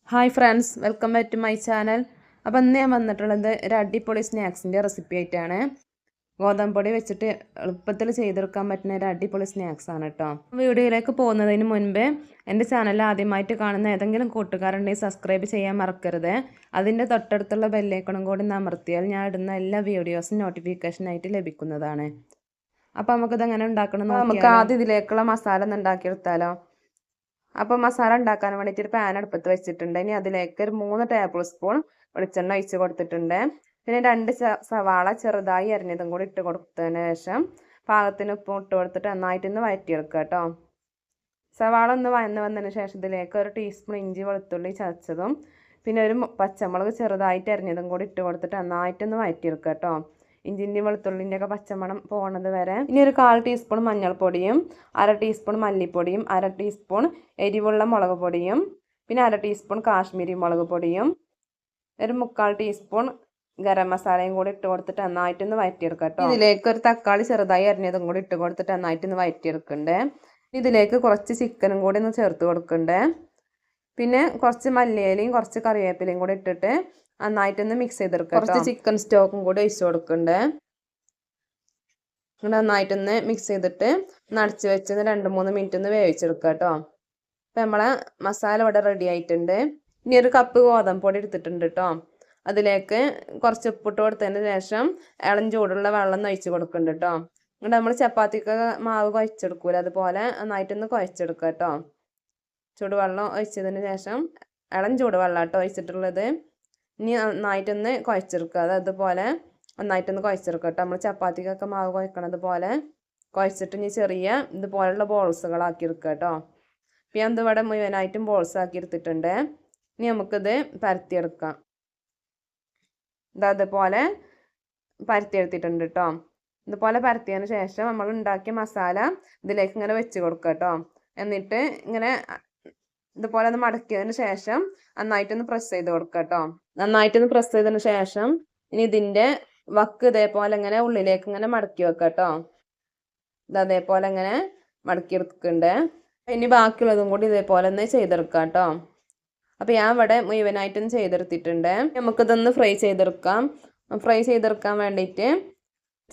Hi friends, welcome back to my channel. അപ്പോൾ ഇന്ന് ഞാൻ വന്നിട്ടുള്ളത് ഒരു അടിപൊളി സ്നാക്സിൻ്റെ റെസിപ്പി ആയിട്ടാണ്. ഗോതമ്പൊടി വെച്ചിട്ട് എളുപ്പത്തിൽ ചെയ്തെടുക്കാൻ പറ്റുന്ന ഒരു അടിപൊളി സ്നാക്സ് ആണ് കേട്ടോ. വീഡിയോയിലേക്ക് പോകുന്നതിന് മുൻപ് എൻ്റെ ചാനൽ ആദ്യമായിട്ട് കാണുന്ന ഏതെങ്കിലും കൂട്ടുകാരുണ്ടെങ്കിൽ സബ്സ്ക്രൈബ് ചെയ്യാൻ മറക്കരുത്. അതിൻ്റെ തൊട്ടടുത്തുള്ള ബെല്ലൈക്കണും കൂടി അമർത്തിയാൽ ഞാൻ ഇടുന്ന എല്ലാ വീഡിയോസും നോട്ടിഫിക്കേഷനായിട്ട് ലഭിക്കുന്നതാണ്. അപ്പോൾ നമുക്കിതെങ്ങനെ ഉണ്ടാക്കണം എന്ന് നമുക്ക് ആദ്യം ഇതിലേക്കുള്ള മസാല ഒന്ന് ഉണ്ടാക്കിയെടുത്താലോ. അപ്പോൾ മസാല ഉണ്ടാക്കാൻ വേണ്ടിയിട്ട് ഒരു പാൻ അടുപ്പത്ത് വെച്ചിട്ടുണ്ട്. ഇനി അതിലേക്ക് ഒരു 3 ടേബിൾ സ്പൂൺ വെളിച്ചെണ്ണ ഒഴിച്ച് കൊടുത്തിട്ടുണ്ട്. പിന്നെ 2 സവാള ചെറുതായി അരിഞ്ഞതും കൂടി ഇട്ട് കൊടുത്തതിന് ശേഷം പാകത്തിന് ഉപ്പ് ഇട്ട് കൊടുത്തിട്ട് നന്നായിട്ടൊന്ന് വഴറ്റിയെടുക്കുക കേട്ടോ. സവാള ഒന്ന് വന്നതിന് ശേഷം ഇതിലേക്ക് ഒരു ടീസ്പൂൺ ഇഞ്ചി വെളുത്തുള്ളി ചതച്ചതും പിന്നെ ഒരു പച്ചമുളക് ചെറുതായിട്ട് അരിഞ്ഞതും കൂടി ഇട്ട് കൊടുത്തിട്ട് നന്നായിട്ടൊന്ന് വഴറ്റിയെടുക്കുക കേട്ടോ. ഇഞ്ചിൻ്റെയും വെളുത്തുള്ളിൻ്റെ ഒക്കെ പച്ചമണം പോകുന്നത് വരെ. ഇനി ഒരു 1/4 ടീസ്പൂൺ മഞ്ഞൾപ്പൊടിയും 1/2 ടീസ്പൂൺ മല്ലിപ്പൊടിയും 1/2 ടീസ്പൂൺ എരിവുള്ള മുളക് പൊടിയും പിന്നെ 1/2 ടീസ്പൂൺ കാശ്മീരി മുളക് പൊടിയും ഒരു 3/4 ടീസ്പൂൺ ഗരം മസാലയും കൂടി ഇട്ട് കൊടുത്തിട്ട് നന്നായിട്ടൊന്ന് വഴറ്റിയെടുക്കുക കേട്ടോ. ഇതിലേക്ക് ഒരു തക്കാളി ചെറുതായി അരിഞ്ഞതും കൂടി ഇട്ട് കൊടുത്തിട്ട് നന്നായിട്ടൊന്ന് വഴറ്റിയെടുക്കണ്ടേ. ഇതിലേക്ക് കുറച്ച് ചിക്കനും കൂടി ഒന്ന് ചേർത്ത് കൊടുക്കണ്ടേ. പിന്നെ കുറച്ച് മല്ലിയിലയും കുറച്ച് കറിവേപ്പിലയും കൂടി ഇട്ടിട്ട് നന്നായിട്ടൊന്ന് മിക്സ് ചെയ്തെടുക്കുക. കുറച്ച് ചിക്കൻ സ്റ്റോക്കും കൂടി ഒഴിച്ചു കൊടുക്കണ്ടേ. നന്നായിട്ടൊന്ന് മിക്സ് ചെയ്തിട്ട് അടച്ച് വെച്ച് 2-3 മിനിറ്റ് ഒന്ന് വേവിച്ചെടുക്കുക കേട്ടോ. അപ്പം നമ്മളെ മസാല ഇവിടെ റെഡി ആയിട്ടുണ്ട്. ഇനി ഒരു കപ്പ് ഗോതമ്പ് പൊടി എടുത്തിട്ടുണ്ട് കേട്ടോ. അതിലേക്ക് കുറച്ച് ഉപ്പിട്ട് കൊടുത്തതിന് ശേഷം ഇളം ചൂടുള്ള വെള്ളം ഒഴിച്ച് കൊടുക്കുന്നുണ്ട് കേട്ടോ. എന്നിട്ട് നമ്മൾ ചപ്പാത്തിക്ക് മാവ് കുഴച്ചെടുക്കൂല, അതുപോലെ നന്നായിട്ടൊന്ന് കുഴച്ചെടുക്കുക കേട്ടോ. ചൂടുവെള്ളം ഒഴിച്ചതിന് ശേഷം ഇളം ചൂടുവെള്ളം കേട്ടോ ഒഴിച്ചിട്ടുള്ളത്. ഇനി നന്നായിട്ടൊന്ന് കുഴച്ചെടുക്കുക. അതുപോലെ നന്നായിട്ടൊന്ന് കുഴച്ചെടുക്കുക കേട്ടോ. നമ്മൾ ചപ്പാത്തിക്കൊക്കെ മാവ് കുഴക്കണത് പോലെ കുഴച്ചിട്ട് ഇനി ചെറിയ ഇതുപോലുള്ള ബോൾസുകളാക്കി എടുക്കുക കേട്ടോ. അപ്പം ഞാൻ ഇതിവിടെ മുഴുവനായിട്ടും ബോൾസ് ആക്കി എടുത്തിട്ടുണ്ട്. ഇനി നമുക്കിത് പരത്തിയെടുക്കാം. അതുപോലെ പരത്തിയെടുത്തിട്ടുണ്ട് കേട്ടോ. ഇതുപോലെ പരത്തിയതിന് ശേഷം നമ്മൾ ഉണ്ടാക്കിയ മസാല ഇതിലേക്ക് ഇങ്ങനെ വെച്ച് കൊടുക്കുക കേട്ടോ. എന്നിട്ട് ഇങ്ങനെ ഇതുപോലെ ഒന്ന് മടക്കിയതിന് ശേഷം നന്നായിട്ടൊന്ന് പ്രസ് ചെയ്ത് കൊടുക്കുക കേട്ടോ. നന്നായിട്ടൊന്ന് പ്രസ് ചെയ്തതിന് ശേഷം ഇനി ഇതിൻ്റെ വക്ക് ഇതേപോലെ ഇങ്ങനെ ഉള്ളിലേക്ക് ഇങ്ങനെ മടക്കി വെക്കുക കേട്ടോ. അതേപോലെ ഇങ്ങനെ മടക്കി എടുക്കുന്നുണ്ട്. ഇനി ബാക്കിയുള്ളതും കൂടി ഇതേപോലെ ഒന്ന് ചെയ്തെടുക്കുക കേട്ടോ. അപ്പോൾ ഞാൻ ഇവിടെ മുഴുവനായിട്ടും ചെയ്തെടുത്തിട്ടുണ്ട്. നമുക്കിതൊന്ന് ഫ്രൈ ചെയ്തെടുക്കാം. ഫ്രൈ ചെയ്തെടുക്കാൻ വേണ്ടിയിട്ട്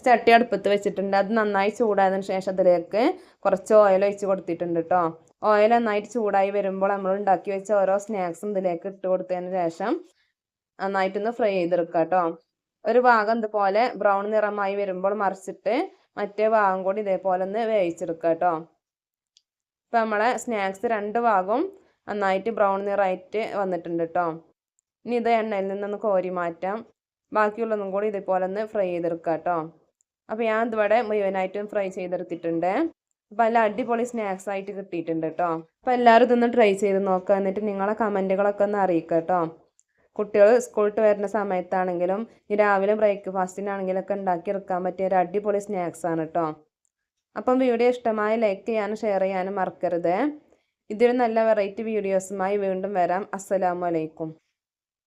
ചട്ടി അടുപ്പത്ത് വെച്ചിട്ടുണ്ട്. അത് നന്നായി ചൂടായതിനു ശേഷം അതിലേക്ക് കുറച്ച് ഓയിൽ ഒഴിച്ച് കൊടുത്തിട്ടുണ്ട് കേട്ടോ. ഓയിൽ നന്നായിട്ട് ചൂടായി വരുമ്പോൾ നമ്മൾ ഉണ്ടാക്കി വെച്ച ഓരോ സ്നാക്സും ഇതിലേക്ക് ഇട്ട് കൊടുത്തതിന് ശേഷം നന്നായിട്ടൊന്ന് ഫ്രൈ ചെയ്തെടുക്കുക കേട്ടോ. ഒരു ഭാഗം ഇതുപോലെ ബ്രൗൺ നിറമായി വരുമ്പോൾ മറിച്ചിട്ട് മറ്റേ ഭാഗം കൂടി ഇതേപോലെ ഒന്ന് വേവിച്ചെടുക്കുക കേട്ടോ. ഇപ്പം നമ്മളെ സ്നാക്സ് 2 ഭാഗവും നന്നായിട്ട് ബ്രൗൺ നിറമായിട്ട് വന്നിട്ടുണ്ട് കേട്ടോ. ഇനി ഇത് എണ്ണയിൽ നിന്നൊന്ന് കോരി മാറ്റാം. ബാക്കിയുള്ളതും കൂടി ഇതേപോലെ ഒന്ന് ഫ്രൈ ചെയ്തെടുക്കുക കേട്ടോ. അപ്പോൾ ഞാൻ ഇതിവിടെ മുഴുവനായിട്ടും ഫ്രൈ ചെയ്തെടുത്തിട്ടുണ്ട്. അപ്പോൾ നല്ല അടിപൊളി സ്നാക്സ് ആയിട്ട് കിട്ടിയിട്ടുണ്ട് കേട്ടോ. അപ്പോൾ എല്ലാവരും ഇതൊന്ന് ട്രൈ ചെയ്ത് നോക്കുക. എന്നിട്ട് നിങ്ങളെ കമൻറ്റുകളൊക്കെ ഒന്ന് അറിയിക്കുക കേട്ടോ. കുട്ടികൾ സ്കൂളിട്ട് വരുന്ന സമയത്താണെങ്കിലും ഈ രാവിലെ ബ്രേക്ക്ഫാസ്റ്റിനാണെങ്കിലൊക്കെ ഉണ്ടാക്കിയെടുക്കാൻ പറ്റിയ ഒരു അടിപൊളി സ്നാക്സ് ആണ് കേട്ടോ. അപ്പം വീഡിയോ ഇഷ്ടമായി ലൈക്ക് ചെയ്യാനും ഷെയർ ചെയ്യാനും മറക്കരുത്. ഇതൊരു നല്ല വെറൈറ്റി വീഡിയോസുമായി വീണ്ടും വരാം. അസ്സലാമു അലൈക്കും.